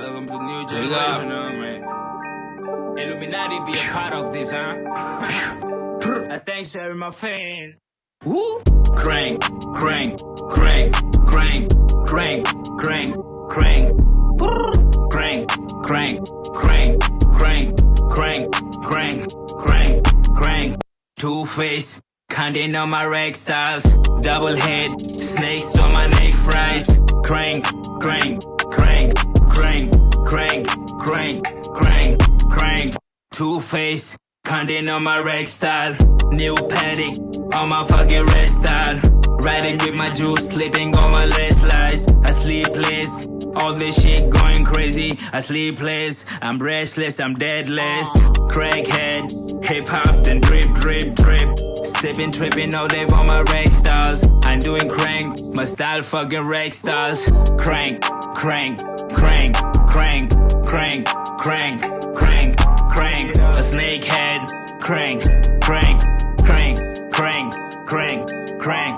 Welcome to new generation, man. Illuminati be a part of this, huh? Thanks to my fan. Woo! Crank, crank, crank, crank, crank, crank, crank, crank, crank, crank, crank, crank, crank, crank, crank. Two-face, counting on my rag styles. Double head, snakes on my neck fries. Crank, crank, crank, crank, crank, crank, crank, crank. Two-face, counting on my rag style. New paddock on my fucking wrist style. Riding with my juice, sleeping on my last lies. I sleepless, all this shit going crazy. I sleepless, I'm restless, I'm deadless. Crackhead, hip hop, then drip, drip, drip. Sipping, tripping all day on my rag styles. I'm doing crank, my style fucking rag styles. Crank, crank, crank, crank, crank, crank, crank, crank. A snake head, crank, crank, crank, crank, crank, crank.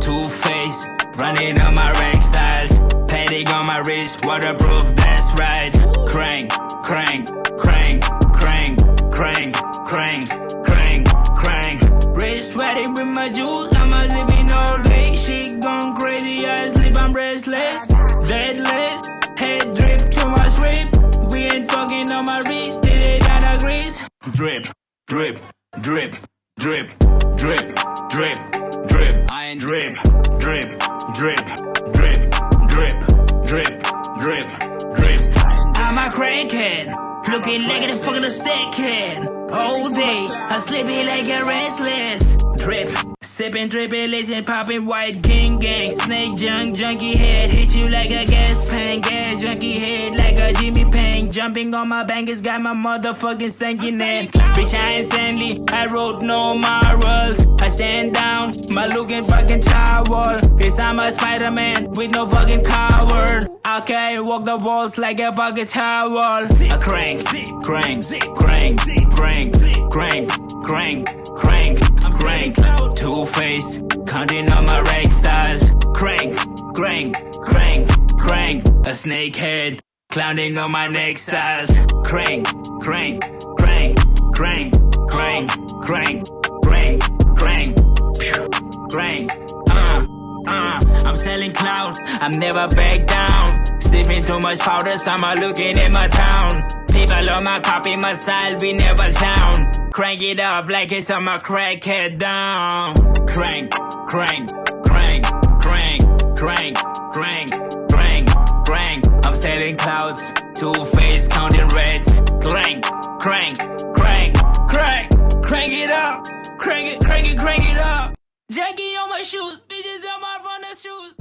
Two-face, running on my rag styles. Paddock on my wrist, waterproof, that's right. Crank, crank, crank, crank, crank, crank, crank, crank. Wrist riding with my juice, I'm a living all day. Shit gone crazy, I sleep, I'm restless. Deadless, head drip to my strip. We ain't talking on my wrist, they got a grease. Drip, drip, drip, drip, drip, drip, drip. I ain't drip, drip, drip, drip, drip, drip, drip, drip. I'm a crackhead, looking like a fucking stick kid. All day, I sleeping like a restless. Drip, sipping, dripping, listen, popping white king gang. Snake junk, junkie head, hit you like a gas pan. Gas junkie head like a Jimmy Pang. Jumping on my bangers, got my motherfucking stinking head. Bitch, I insanely, I wrote no morals. I stand down, my looking fucking towel. Yes, I'm a Spider-Man with no fucking coward. Okay, walk the walls like a fucking towel. I crank, crank, crank, crank, crank, crank, crank, crank. Two-face, counting on my rag styles. Crank, crank, crank, crank. A snake head, clowning on my neck styles. Crank, crank, crank, crank, crank, crank, crank, crank, crank. I'm selling clouds, I'm never back down. Sniffing too much powder, summer looking in my town. People on my copy, my style, we never down. Crank it up like it's on my crackhead down. Crank, crank, crank, crank, crank, crank, crank, crank. I'm selling clouds, two-face, counting reds. Crank, crank, crank, crank, crank it up. Crank it, crank it, crank it up. Jackie on my shoes, bitches on my runner shoes.